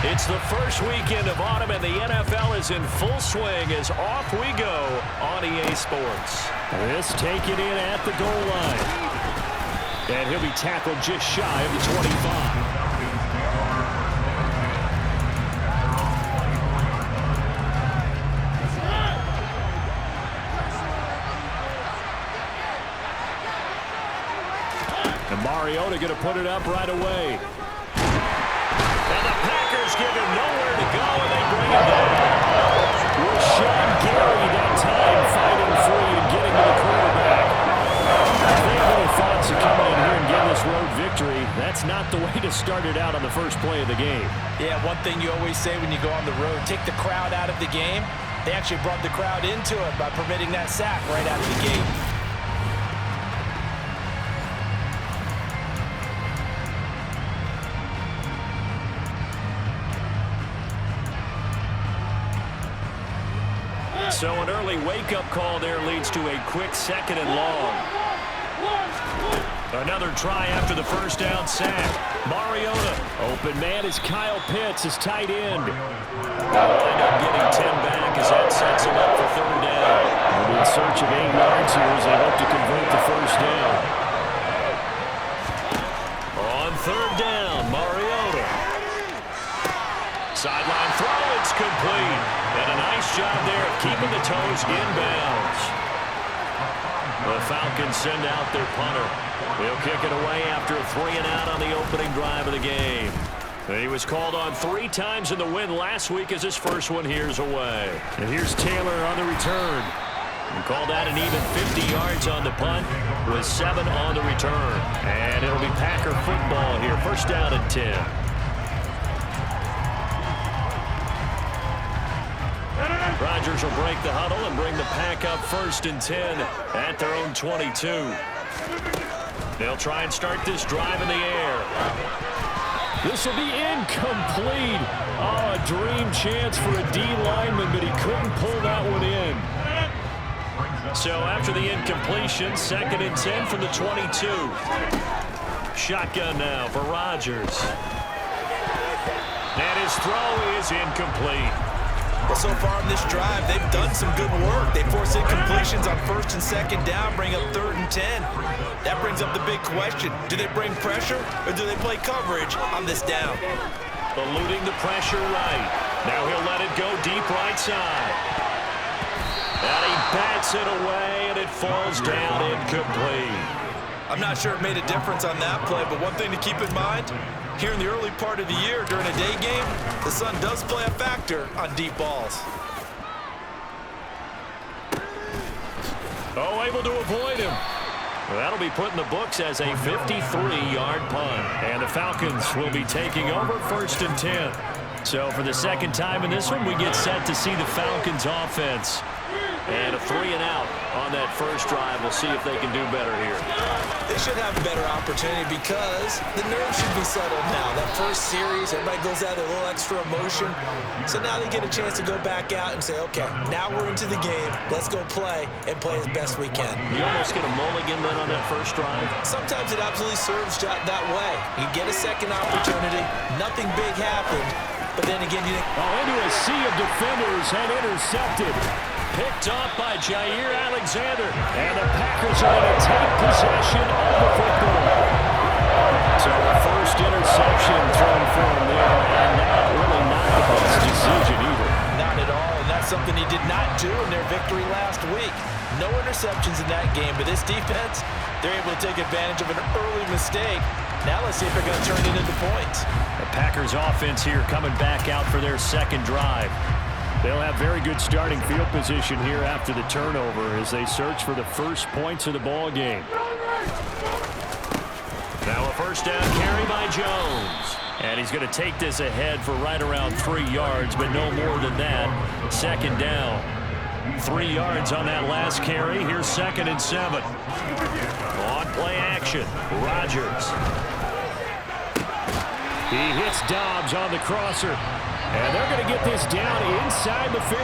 It's the first weekend of autumn, and the NFL is in full swing as off we go on EA Sports. This taken in at the goal line. And he'll be tackled just shy of the 25. And Mariota going to put it up right away. And the Packers give him nowhere to go, and they bring him down. Rashawn Gary that time fighting free and getting to the quarterback. They have little thoughts of coming in here and getting this road victory. That's not the way to start it out on the first play of the game. Yeah, one thing you always say when you go on the road, take the crowd out of the game. They actually brought the crowd into it by permitting that sack right out of the gate. So an early wake-up call there leads to a quick second and long. Another try after the first down sack. Mariota. Open man is Kyle Pitts, his tight end. They'll wind up getting 10 back as that sets him up for third down. And in search of 8 yards here as they hope to convert the first down. On third down, Mariota. Sideline throw, it's complete. And a nice job there of keeping the toes inbounds. The Falcons send out their punter. He'll kick it away after a 3-and-out on the opening drive of the game. And he was called on 3 times in the win last week as his first one here's away. And here's Taylor on the return. And called out an even 50 yards on the punt with 7 on the return. And it'll be Packer football here. First down and 10. Rodgers will break the huddle and bring the Pack up first and 10 at their own 22. They'll try and start this drive in the air. This will be incomplete. Oh, a dream chance for a D lineman, but he couldn't pull that one in. So after the incompletion, second and 10 from the 22. Shotgun now for Rodgers. And his throw is incomplete. Well, so far in this drive, they've done some good work. They force incompletions on first and second down, bring up third and 10. That brings up the big question. Do they bring pressure or do they play coverage on this down? Eluding the pressure right. Now he'll let it go deep right side. And he bats it away, and it falls down incomplete. I'm not sure it made a difference on that play, but one thing to keep in mind, here in the early part of the year during a day game, the sun does play a factor on deep balls. Oh, able to avoid him. Well, that'll be put in the books as a 53-yard punt. And the Falcons will be taking over first and 10. So for the second time in this one, we get set to see the Falcons offense. And a 3-and-out on that first drive. We'll see if they can do better here. They should have a better opportunity because the nerves should be settled now. That first series, everybody goes out with a little extra emotion. So now they get a chance to go back out and say, okay, now we're into the game. Let's go play and play as best we can. You almost get a mulligan then on that first drive? Sometimes it absolutely serves that way. You get a second opportunity. Nothing big happened. But then again, you think, into a sea of defenders and intercepted. Picked off by Jair Alexander. And the Packers are going to take possession of the football. So the first interception thrown for him there, and that really not the best decision either. Not at all, and that's something he did not do in their victory last week. No interceptions in that game, but this defense, they're able to take advantage of an early mistake. Now let's see if they're going to turn it into points. The Packers offense here coming back out for their second drive. They'll have very good starting field position here after the turnover as they search for the first points of the ball game. Now a first down carry by Jones. And he's going to take this ahead for right around 3 yards, but no more than that. Second down. 3 yards on that last carry. Here's second and 7. On play action, Rodgers. He hits Dobbs on the crosser. And they're going to get this down inside the 15.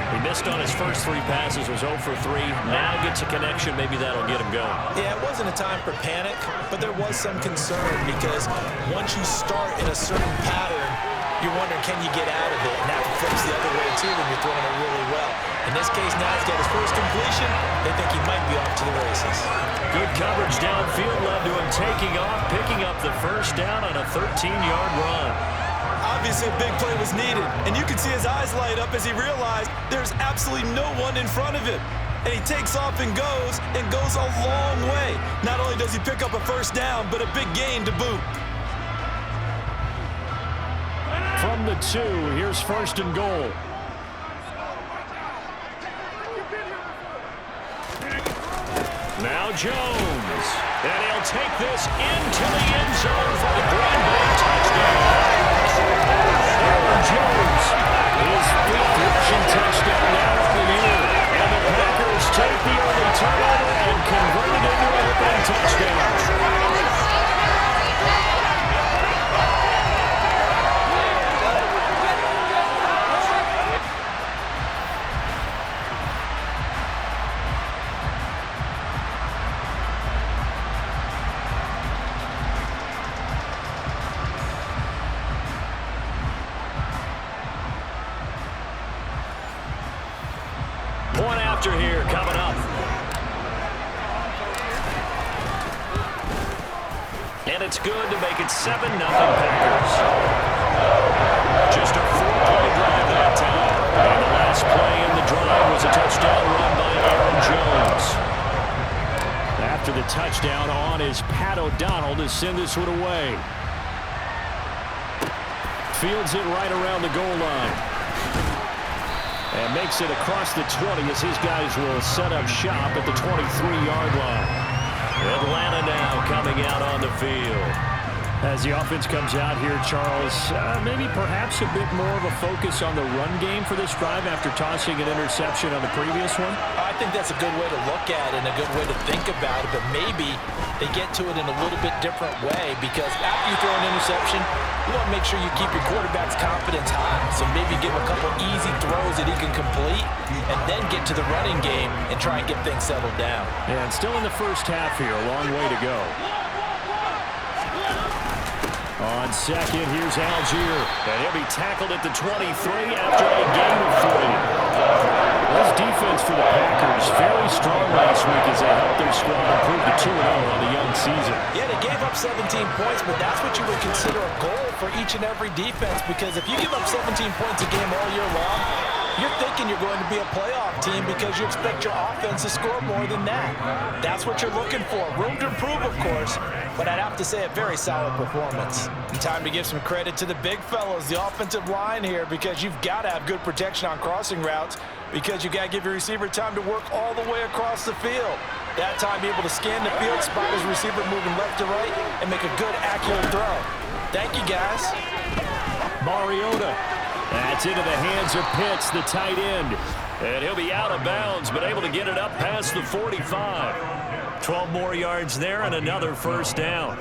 He missed on his first 3 passes, was 0 for 3. Now gets a connection. Maybe that'll get him going. Yeah, it wasn't a time for panic, but there was some concern because once you start in a certain pattern, you're wondering, can you get out of it? And that flips the other way, too, when you're throwing it really well. In this case, now he's got his first completion. They think he might be off to the races. Good coverage downfield led to him taking off, picking up the first down on a 13-yard run. Obviously, a big play was needed, and you can see his eyes light up as he realized there's absolutely no one in front of him. And he takes off and goes a long way. Not only does he pick up a first down, but a big gain to boot. From the 2, here's 1st and goal. Now Jones, and he'll take this into the end zone for the Green Bay touchdown. Aaron Jones, his 5th rushing touchdown now on the year. And the Packers take the early turnover and convert it into an opening touchdown. Point after here coming up. And it's good to make it 7-0 Packers. Just a 4-play drive that time. And the last play in the drive was a touchdown run by Aaron Jones. After the touchdown on is Pat O'Donnell to send this one away. Fields it right around the goal line. And makes it across the 20 as his guys will set up shop at the 23-yard line. Atlanta now coming out on the field. As the offense comes out here, Charles, maybe perhaps a bit more of a focus on the run game for this drive after tossing an interception on the previous one? I think that's a good way to look at it and a good way to think about it, but maybe they get to it in a little bit different way because after you throw an interception, you want to make sure you keep your quarterback's confidence high. So maybe give him a couple easy throws that he can complete and then get to the running game and try and get things settled down. And still in the first half here, a long way to go. On second, here's Algier. And he'll be tackled at the 23 after a gain of 3. This defense for the Packers, very strong last week as they helped their squad improve to 2-0 on the young season. Yeah, they gave up 17 points, but that's what you would consider a goal for each and every defense because if you give up 17 points a game all year long, you're thinking you're going to be a playoff team because you expect your offense to score more than that. That's what you're looking for. Room to improve, of course, but I'd have to say a very solid performance. And time to give some credit to the big fellows, the offensive line here, because you've got to have good protection on crossing routes because you've got to give your receiver time to work all the way across the field. That time, be able to scan the field, spot his receiver moving left to right, and make a good, accurate throw. Thank you, guys. Mariota. That's into the hands of Pitts, the tight end. And he'll be out of bounds, but able to get it up past the 45. 12 more yards there and another first down.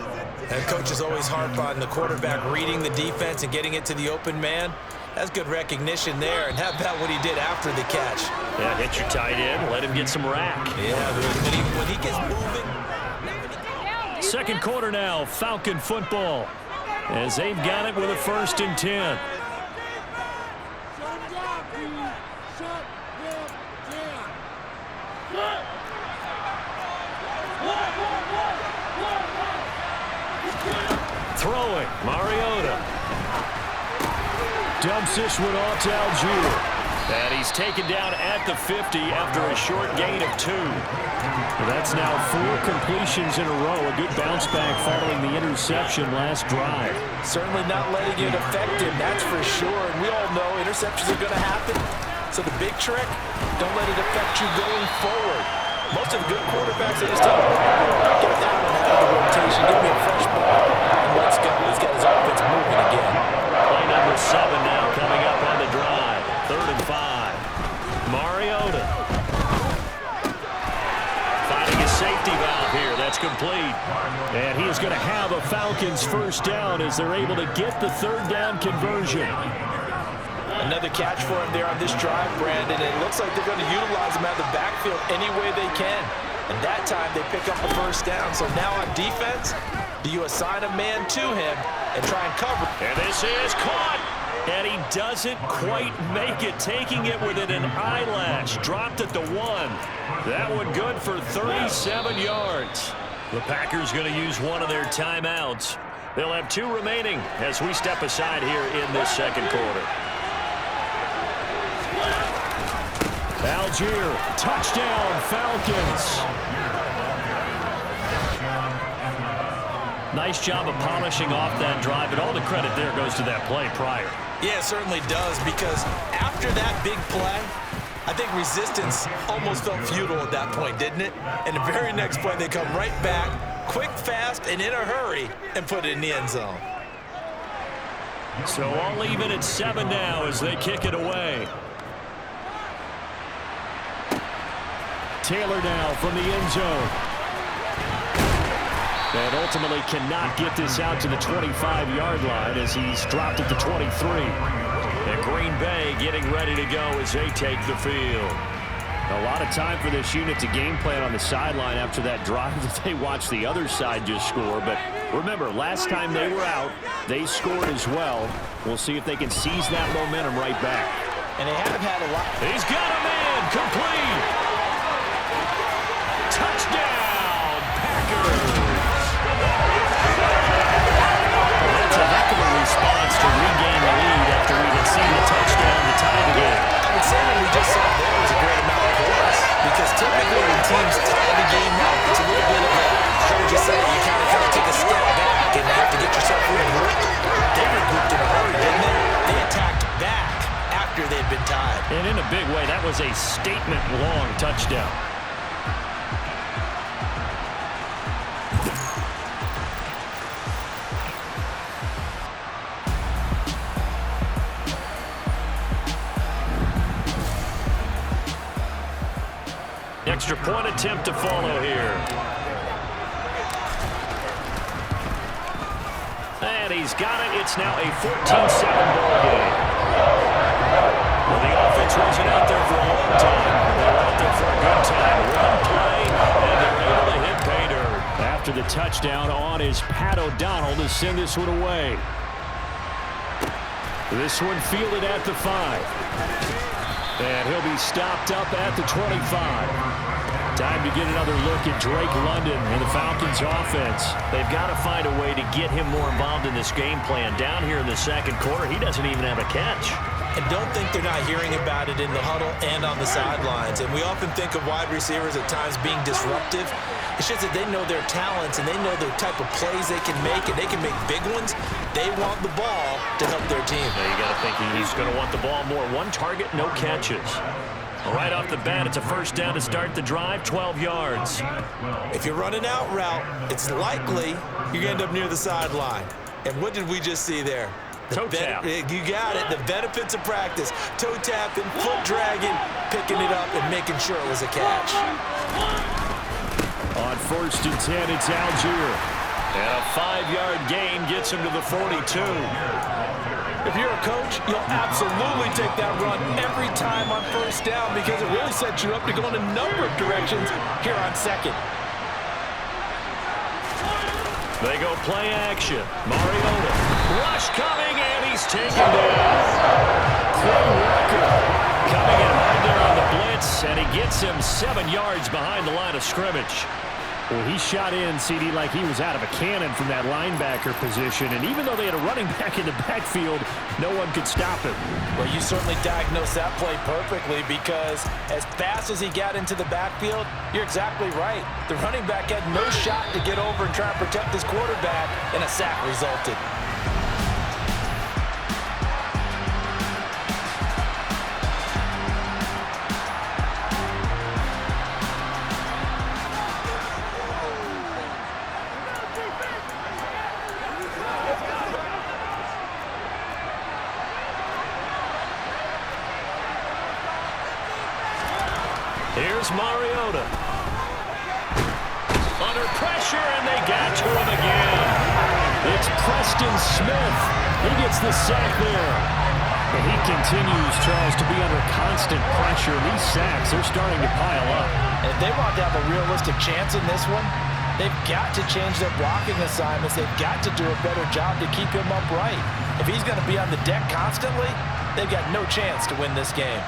And coaches always harp on the quarterback reading the defense and getting it to the open man. That's good recognition there. And how about what he did after the catch? Yeah, hit your tight end, let him get some rack. Yeah, when he gets moving. Second quarter now, Falcon football. As they've got it with a 1st and 10. Throwing, Mariota. Dumps this one off to Algier. And he's taken down at the 50 after a short gain of 2. That's now 4 completions in a row. A good bounce back following the interception last drive. Certainly not letting it affect him, that's for sure. And we all know interceptions are going to happen. So the big trick, don't let it affect you going forward. Most of the good quarterbacks, they just tell him, get down and out of the rotation, give me a fresh ball. And let's go. He's got his offense moving again. Play number 7 now coming up on the drive. 3rd and 5. Mariota. Finding a safety valve here. That's complete. And he is going to have a Falcons first down as they're able to get the 3rd down conversion. Another catch for him there on this drive, Brandon. It looks like they're going to utilize him out of the backfield any way they can. And that time they pick up a first down. So now on defense, do you assign a man to him and try and cover? And this is caught. And he doesn't quite make it, taking it within an eyelash. Dropped at the 1. That one good for 37 yards. The Packers going to use one of their timeouts. They'll have 2 remaining as we step aside here in this second quarter. Algier, touchdown, Falcons. Nice job of polishing off that drive, but all the credit there goes to that play prior. Yeah, it certainly does, because after that big play, I think resistance almost felt futile at that point, didn't it? And the very next play, they come right back, quick, fast, and in a hurry, and put it in the end zone. So all even at 7 now as they kick it away. Taylor now from the end zone. And ultimately cannot get this out to the 25-yard line as he's dropped at the 23. And Green Bay getting ready to go as they take the field. A lot of time for this unit to game plan on the sideline after that drive that they watched the other side just score. But remember, last time they were out, they scored as well. We'll see if they can seize that momentum right back. And they have had a lot. He's got a man complete. Touchdown, Packers. That's a heck of a response to regain the lead after we had seen the touchdown to tie the game. I would say what we just saw there was a great amount of points, because typically when teams tie the game up, it's a little bit of a, how would you say, you kind of take a step back and have to get yourself regrouped. They regrouped in a hurry, didn't they? They attacked back after they'd been tied. And in a big way, that was a statement-long touchdown. Extra point attempt to follow here. And he's got it. It's now a 14-7 ball game. Well, the offense wasn't out there for a long time. They were out there for a good time. One play, and they're able to hit pay dirt. After the touchdown on is Pat O'Donnell to send this one away. This one fielded at the 5. And he'll be stopped up at the 25. Time to get another look at Drake London and the Falcons offense. They've got to find a way to get him more involved in this game plan. Down here in the second quarter, he doesn't even have a catch. And don't think they're not hearing about it in the huddle and on the sidelines. And we often think of wide receivers at times being disruptive. It's just that they know their talents and they know the type of plays they can make, and they can make big ones. They want the ball to help their team. Now you got to think he's going to want the ball more. One target, no catches. Right off the bat, it's a first down to start the drive, 12 yards. If you're running out route, it's likely you're going to end up near the sideline. And what did we just see there? Toe tap. You got it. The benefits of practice. Toe tapping, foot dragging, picking it up, and making sure it was a catch. On 1st and 10, it's Algier. And a 5-yard gain gets him to the 42. If you're a coach, you'll absolutely take that run every time on first down, because it really sets you up to go in a number of directions here on second. They go play action. Mariota. Rush coming, and he's taken down. Quinn Walker coming in hard there on the blitz, and he gets him 7 yards behind the line of scrimmage. Well, he shot in, CD, like he was out of a cannon from that linebacker position. And even though they had a running back in the backfield, no one could stop him. Well, you certainly diagnosed that play perfectly, because as fast as he got into the backfield, you're exactly right. The running back had no shot to get over and try and protect his quarterback, and a sack resulted. Here's Mariota. Under pressure, and they got to him again. It's Preston Smith. He gets the sack there. And he continues, Charles, to be under constant pressure. These sacks, they're starting to pile up. And if they want to have a realistic chance in this one, they've got to change their blocking assignments. They've got to do a better job to keep him upright. If he's going to be on the deck constantly, they've got no chance to win this game.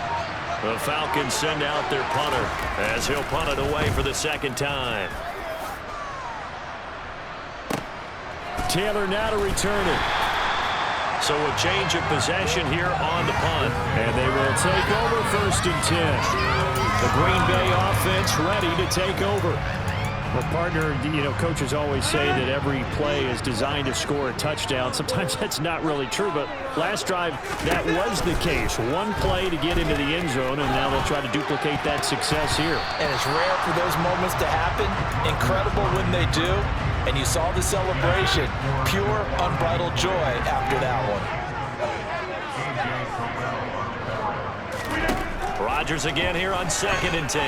The Falcons send out their punter as he'll punt it away for the second time. Taylor now to return it. So a change of possession here on the punt. And they will take over 1st and 10. The Green Bay offense ready to take over. Well, partner, coaches always say that every play is designed to score a touchdown. Sometimes that's not really true, but last drive, that was the case. One play to get into the end zone, and now they'll try to duplicate that success here. And it's rare for those moments to happen. Incredible when they do. And you saw the celebration. Pure, unbridled joy after that one. Rodgers again here on 2nd and 10.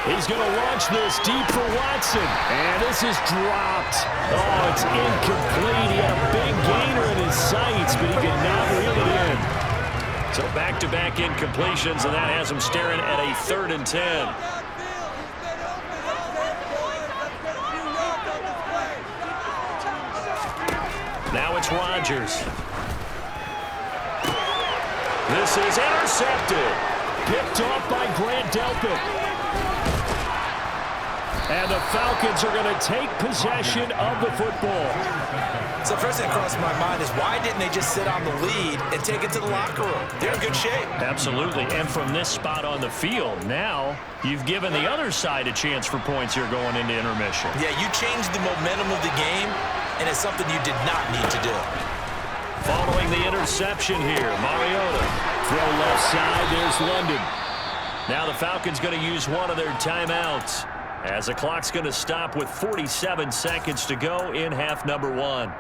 He's going to launch this deep for Watson. And this is dropped. Oh, it's incomplete. He had a big gainer in his sights, but he could not reel it in. So back-to-back incompletions, and that has him staring at a 3rd and 10. Now it's Rodgers. This is intercepted. Picked off by Grant Delpit. And the Falcons are going to take possession of the football. So first thing that crossed my mind is why didn't they just sit on the lead and take it to the locker room? They're in good shape. Absolutely. And from this spot on the field, now you've given the other side a chance for points here going into intermission. Yeah, you changed the momentum of the game, and it's something you did not need to do. Following the interception here, Mariota. Throw left side, there's London. Now the Falcons going to use one of their timeouts, as the clock's going to stop with 47 seconds to go in half number 1.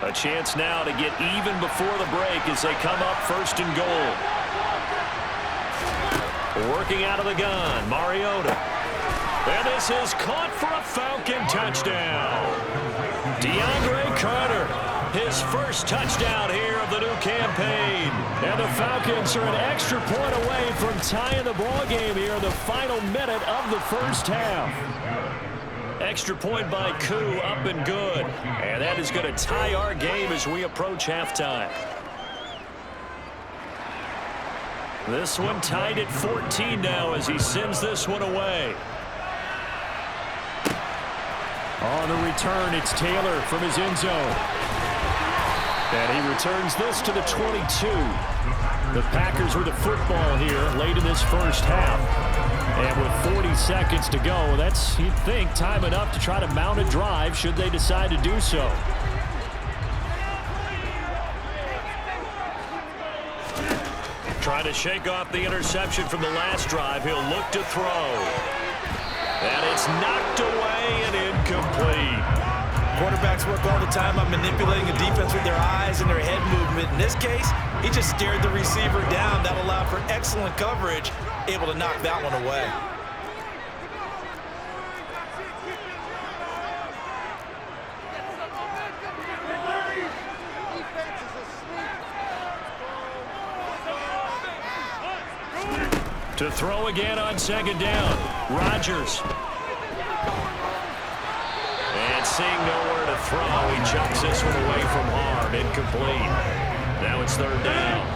A chance now to get even before the break as they come up 1st and goal. Working out of the gun, Mariota. And this is caught for a Falcon touchdown. DeAndre Carter, his first touchdown here of the new campaign. And the Falcons are an extra point away from tying the ball game here in the final minute of the first half. Extra point by Koo, up and good. And that is going to tie our game as we approach halftime. This one tied at 14 now as he sends this one away. On the return, it's Taylor from his end zone. And he returns this to the 22. The Packers with the football here late in this first half. And with 40 seconds to go, that's, you'd think, time enough to try to mount a drive should they decide to do so. Trying to shake off the interception from the last drive. He'll look to throw. And it's knocked away and incomplete. Quarterbacks work all the time on manipulating a defense with their eyes and their head movement. In this case, he just stared the receiver down. That allowed for excellent coverage, able to knock that one away. To throw again on 2nd down. Rodgers. And seeing nowhere to throw, he chucks this one away from harm. Incomplete. Now it's 3rd down.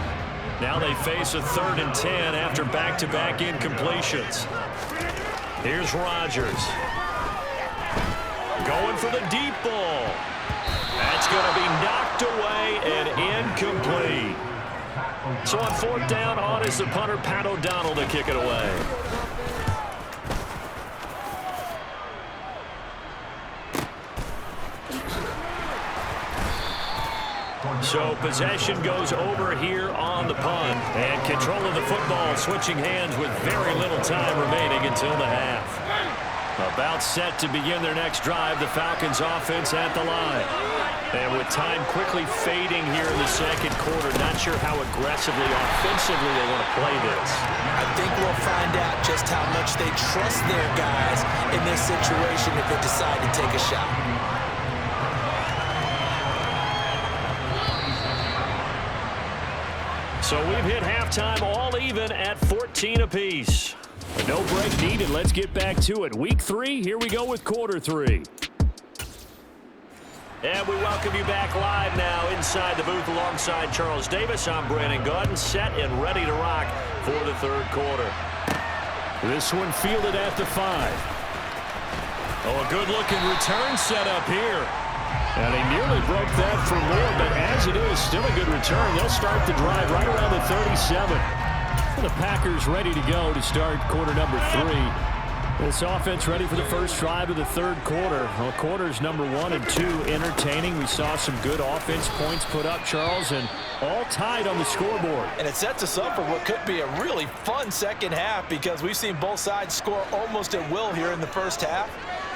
Now they face a 3rd and 10 after back-to-back incompletions. Here's Rodgers. Going for the deep ball. That's going to be knocked away and incomplete. So on 4th down, on is the punter, Pat O'Donnell, to kick it away. So possession goes over here on the punt. And control of the football switching hands with very little time remaining until the half. About set to begin their next drive, the Falcons offense at the line. And with time quickly fading here in the second quarter, not sure how aggressively, offensively they want to play this. I think we'll find out just how much they trust their guys in this situation if they decide to take a shot. So we've hit halftime all even at 14 apiece. No break needed. Let's get back to it. Week 3, here we go with quarter 3. And we welcome you back live now inside the booth alongside Charles Davis. I'm Brandon Gaudin, set and ready to rock for the third quarter. This one fielded at the 5. Oh, a good-looking return set up here. And he nearly broke that for more, but as it is, still a good return. They'll start the drive right around the 37. The Packers ready to go to start quarter number 3. This offense ready for the first drive of the third quarter. Well, quarters number 1 and 2 entertaining. We saw some good offense points put up, Charles, and all tied on the scoreboard. And it sets us up for what could be a really fun second half because we've seen both sides score almost at will here in the first half.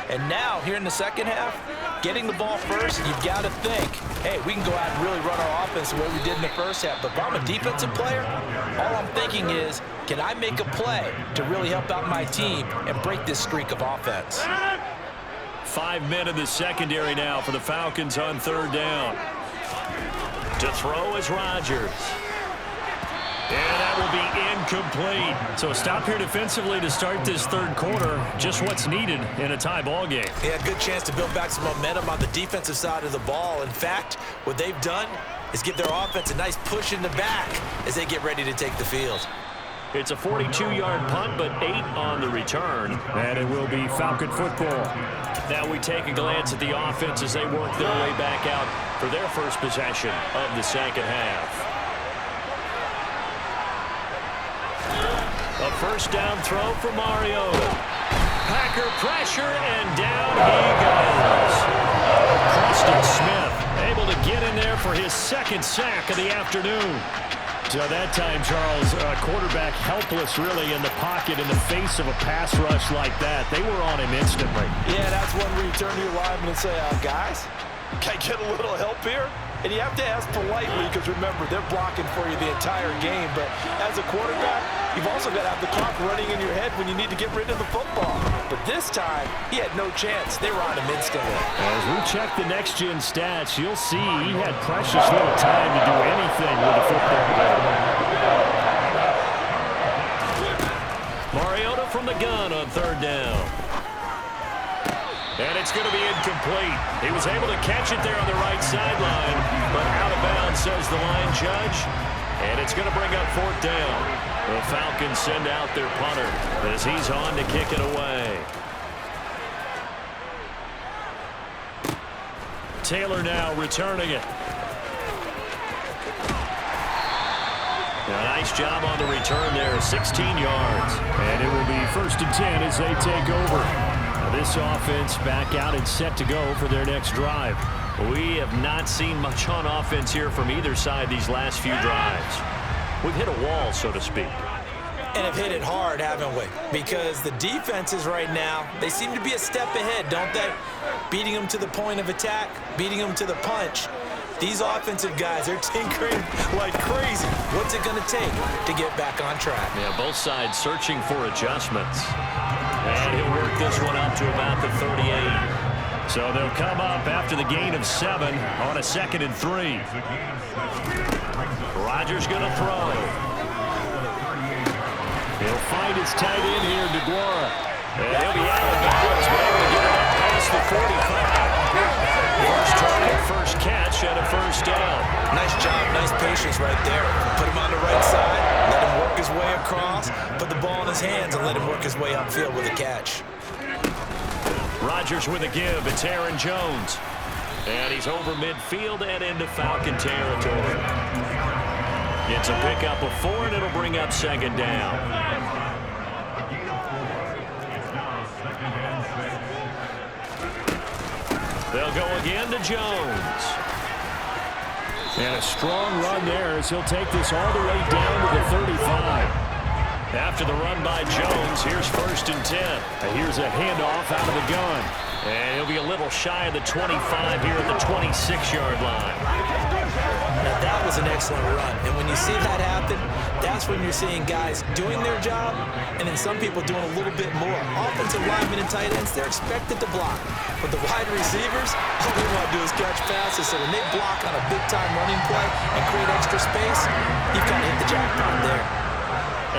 And now, here in the second half, getting the ball first, you've got to think, hey, we can go out and really run our offense the way we did in the first half. But if I'm a defensive player, all I'm thinking is, can I make a play to really help out my team and break this streak of offense? 5 men in the secondary now for the Falcons on third down. To throw is Rodgers. And that will be incomplete. So stop here defensively to start this third quarter. Just what's needed in a tie ball game. Yeah, good chance to build back some momentum on the defensive side of the ball. In fact, what they've done is give their offense a nice push in the back as they get ready to take the field. It's a 42-yard punt, but 8 on the return. And it will be Falcon football. Now we take a glance at the offense as they work their way back out for their first possession of the second half. A first down throw for Mariota. Packer pressure, and down he goes. Preston Smith able to get in there for his second sack of the afternoon. So that time, Charles, quarterback helpless really in the pocket in the face of a pass rush like that. They were on him instantly. Yeah, that's one where you turn to your lineman and say, guys, can I get a little help here? And you have to ask politely because, remember, they're blocking for you the entire game. But as a quarterback, you've also got to have the clock running in your head when you need to get rid of the football. But this time, he had no chance. They were on him instantly. As we check the next-gen stats, you'll see he had precious little time to do anything with the football. Mariota from the gun on third down. And it's going to be incomplete. He was able to catch it there on the right sideline, but out of bounds, says the line judge. And it's going to bring up fourth down. The Falcons send out their punter as he's on to kick it away. Taylor now returning it. A nice job on the return there, 16 yards. And it will be 1st and 10 as they take over. This offense back out and set to go for their next drive. We have not seen much on offense here from either side these last few drives. We've hit a wall, so to speak. And have hit it hard, haven't we? Because the defenses right now, they seem to be a step ahead, don't they? Beating them to the point of attack, beating them to the punch. These offensive guys are tinkering like crazy. What's it going to take to get back on track? Yeah, both sides searching for adjustments. And he'll work this one up to about the 38. So they'll come up after the gain of 7 on a 2nd and 3. Rodgers going to throw. He'll find his tight end here, DeGuara. And he'll be out of bounds, but able to get it up past the 45. First target, first catch, and a first down. Nice job, nice patience right there. Put him on the right side, let him work his way across, put the ball in his hands, and let him work his way upfield with a catch. Rodgers with a give. It's Aaron Jones. And he's over midfield and into Falcon territory. It's a pickup of 4, and it'll bring up 2nd down. They'll go again to Jones. And a strong run there as he'll take this all the way down to the 35. After the run by Jones, here's 1st and 10. And here's a handoff out of the gun. And he'll be a little shy of the 25 here at the 26-yard line. Now, that was an excellent run. And when you see that happen, that's when you're seeing guys doing their job and then some people doing a little bit more. Offensive linemen and tight ends, they're expected to block. But the wide receivers, all they want to do is catch passes. So when they block on a big-time running play and create extra space, you've got to hit the jackpot there.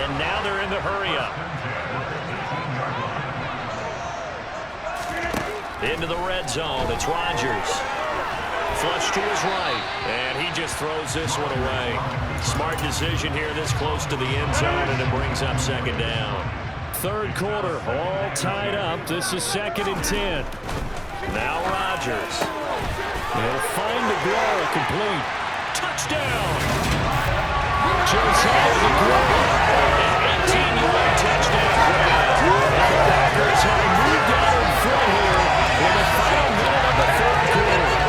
And now they're in the hurry-up. Into the red zone, it's Rodgers. Flush to his right, and he just throws this one away. Smart decision here this close to the end zone, and it brings up second down. Third quarter, all tied up. This is 2nd and 10. Now Rodgers. He'll find McGuire complete. Touchdown! Josiah McGuire, an 18-yard touchdown grab. And the Packers have moved out in front here in the final minute of the third quarter.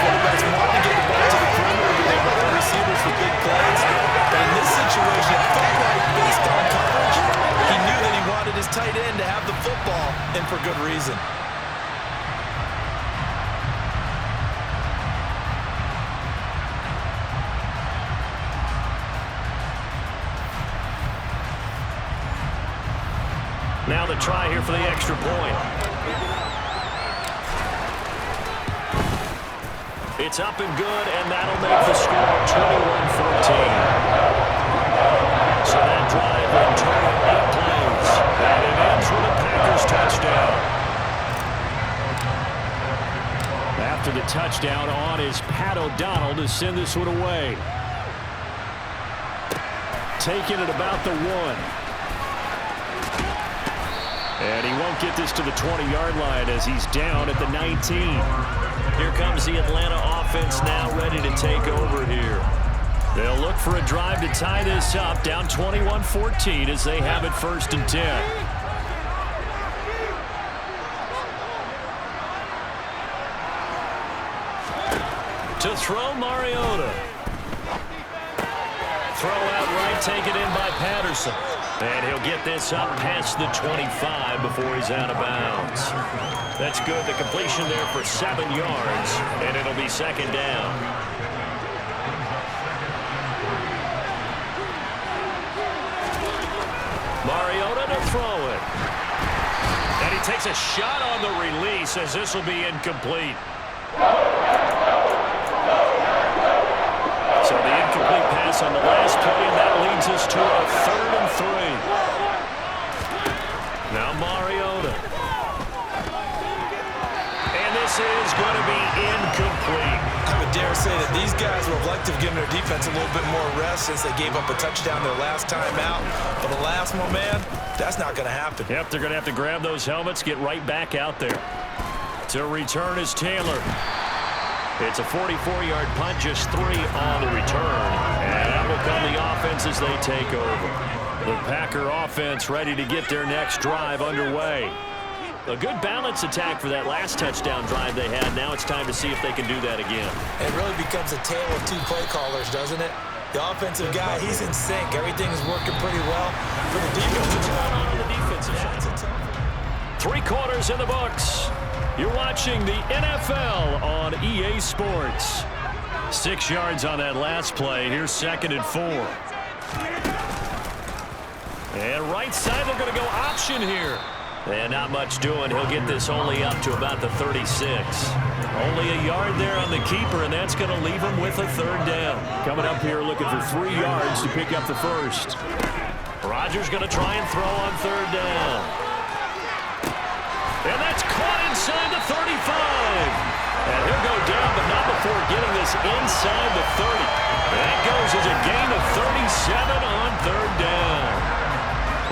Quarterbacks want to get the ball to the perimeter where they want the receivers for big plays. But in this situation, it felt like based on coverage, he knew that he wanted his tight end to have the football, and for good reason. Now the try here for the extra point. It's up and good, and that'll make the score 21-14. So that drive in total 8 plays, and it ends with a Packers touchdown. After the touchdown on is Pat O'Donnell to send this one away. Taking it about the 1. And he won't get this to the 20-yard line as he's down at the 19. Here comes the Atlanta offense now ready to take over here. They'll look for a drive to tie this up, down 21-14 as they have it 1st and 10. To throw Mariota. Throw out right, taken in by Patterson. And he'll get this up past the 25 before he's out of bounds. That's good. The completion there for 7 yards, and it'll be 2nd down. Mariota to throw it. And he takes a shot on the release as this will be incomplete. So the incomplete pass on the last play, and that leads us to a 3rd and 3. Now Mariota. And this is going to be incomplete. I would dare say that these guys would have liked to have given their defense a little bit more rest since they gave up a touchdown their last time out. But the last one, man, that's not going to happen. Yep, they're going to have to grab those helmets, get right back out there. To return is Taylor. It's a 44-yard punt, just 3 on the return. And that will come the offense as they take over. The Packer offense ready to get their next drive underway. A good balance attack for that last touchdown drive they had. Now it's time to see if they can do that again. It really becomes a tale of 2 play callers, doesn't it? The offensive guy, he's in sync. Everything is working pretty well. For the defensive side, on the defensive side. 3 quarters in the books. You're watching the NFL on EA Sports. 6 yards on that last play. Here's 2nd and 4. And right side, they're going to go option here. And not much doing. He'll get this only up to about the 36. Only a yard there on the keeper, and that's going to leave him with a 3rd down. Coming up here looking for 3 yards to pick up the 1st. Rodgers going to try and throw on 3rd down. And that's caught inside the 35. And he'll go down, but not before getting this inside the 30. That goes as a gain of 37 on 3rd down.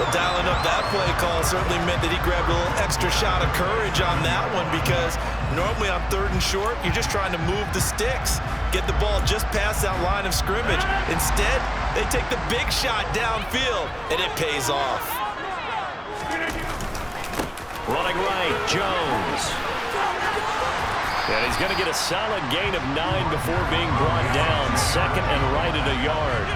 Well, dialing up that play call certainly meant that he grabbed a little extra shot of courage on that one, because normally on 3rd and short, you're just trying to move the sticks, get the ball just past that line of scrimmage. Instead, they take the big shot downfield, and it pays off. Running right, Jones. And he's going to get a solid gain of 9 before being brought down. 2nd and right at a yard.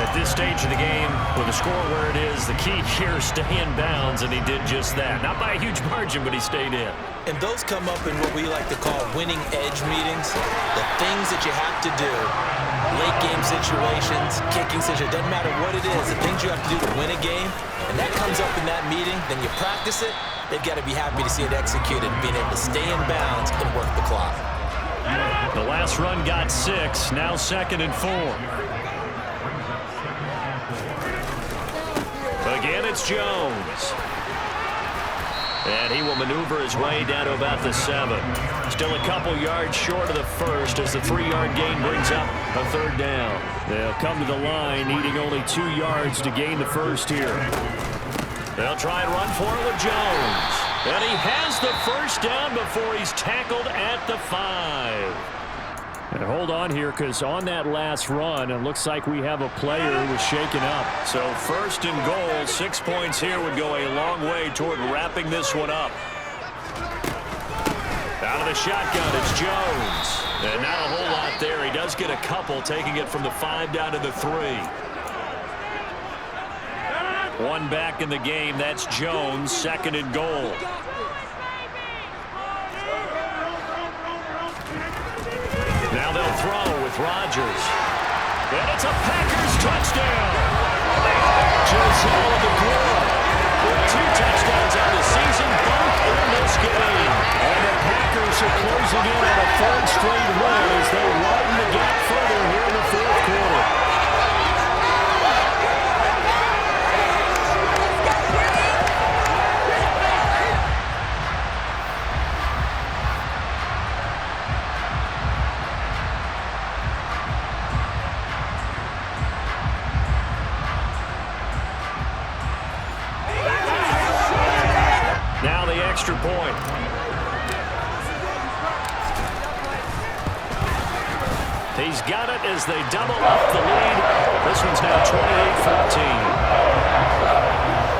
At this stage of the game, with the score where it is, the key here is stay in bounds, and he did just that. Not by a huge margin, but he stayed in. And those come up in what we like to call winning edge meetings. The things that you have to do, late game situations, kicking situations, doesn't matter what it is, the things you have to do to win a game, and that comes up in that meeting, then you practice it, they've got to be happy to see it executed, being able to stay in bounds and work the clock. The last run got 6, now 2nd and 4. Again, it's Jones. And he will maneuver his way down to about the 7. Still a couple yards short of the first as the 3-yard gain brings up a 3rd down. They'll come to the line needing only 2 yards to gain the first here. They'll try and run for it with Jones. And he has the first down before he's tackled at the 5. And hold on here, because on that last run, it looks like we have a player who was shaken up. So 1st and goal, 6 points here would go a long way toward wrapping this one up. Out of the shotgun, it's Jones. And not a whole lot there. He does get a couple, taking it from the 5 down to the 3. One back in the game, that's Jones, 2nd and goal. Now they'll throw with Rodgers. And it's a Packers touchdown. Josiah McGuire with 2 touchdowns on the season, both in this game. And the Packers are closing in on a 3rd straight win as they widen the gap further here in the 4th quarter. Extra point. He's got it as they double up the lead. This one's now 28-14.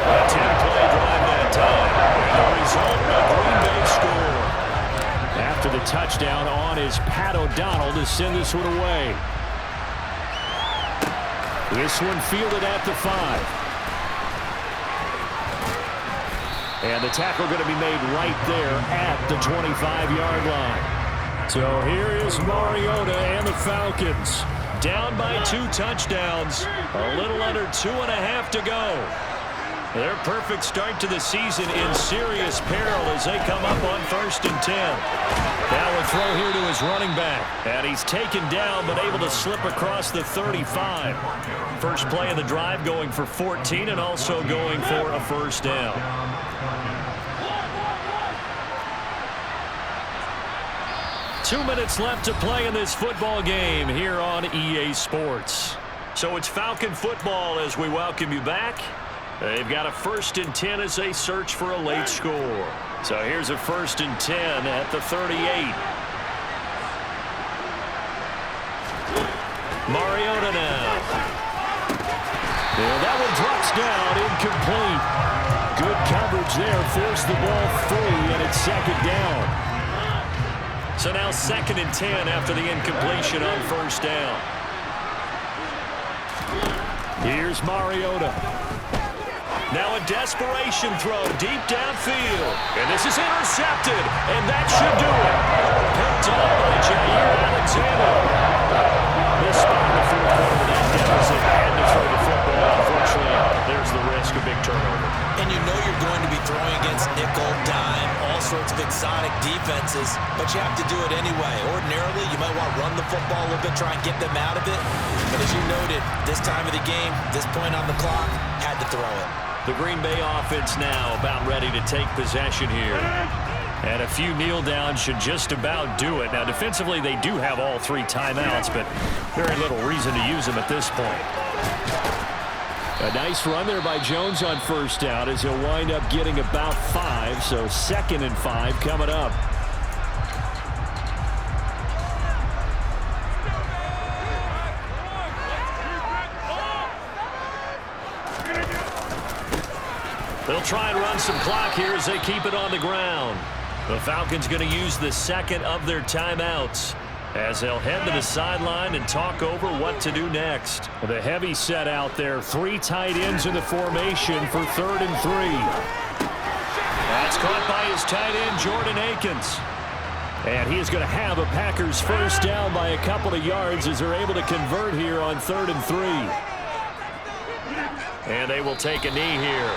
A 10-play drive that time. And the result, a Green Bay score. After the touchdown on is Pat O'Donnell to send this one away. This one fielded at the 5. And the tackle going to be made right there at the 25-yard line. So here is Mariota and the Falcons. Down by 2 touchdowns. A little under 2.5 to go. Their perfect start to the season in serious peril as they come up on 1st and 10. Now a throw here to his running back. And he's taken down but able to slip across the 35. First play of the drive going for 14 and also going for a 1st down. Two minutes left to play in this football game here on EA Sports. So it's Falcon football as we welcome you back. They've got a 1st and 10 as they search for a late score. So here's a 1st and 10 at the 38. Mariota now. And that one drops down, incomplete. Good coverage there, forced the ball free, and it's 2nd down. So now 2nd and 10 after the incompletion on 1st down. Here's Mariota. Now a desperation throw deep downfield. And this is intercepted. And that should do it. Picked up by Jair Alexander. This spot in the 4th quarter, that deficit had to throw the football. Unfortunately, there's the risk of big turnover. And you know you're going to be throwing against nickel, dime, all sorts of exotic defenses, but you have to do it anyway. Ordinarily, you might want to run the football a little bit, try and get them out of it. But as you noted, this time of the game, this point on the clock, had to throw it. The Green Bay offense now about ready to take possession here. And a few kneel downs should just about do it. Now, defensively, they do have all 3 timeouts, but very little reason to use them at this point. A nice run there by Jones on 1st down as he'll wind up getting about 5. So 2nd and 5 coming up. They'll try and run some clock here as they keep it on the ground. The Falcons going to use the 2nd of their timeouts. as they'll head to the sideline and talk over what to do next. The heavy set out there. 3 tight ends in the formation for 3rd and 3. That's caught by his tight end, Jordan Akins. And he is going to have a Packers first down by a couple of yards as they're able to convert here on 3rd and 3. And they will take a knee here.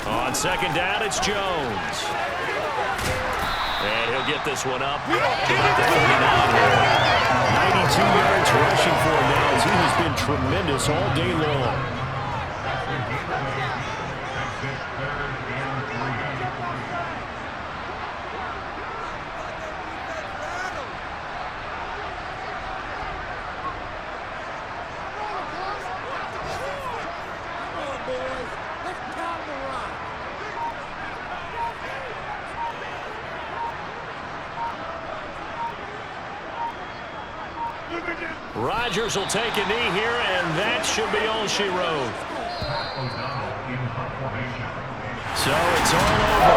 On 2nd down, it's Jones. And he'll get this one up. About the 49 there. 92 yards rushing for him now as he has been tremendous all day long. Rodgers will take a knee here, and that should be all she wrote. So it's all over.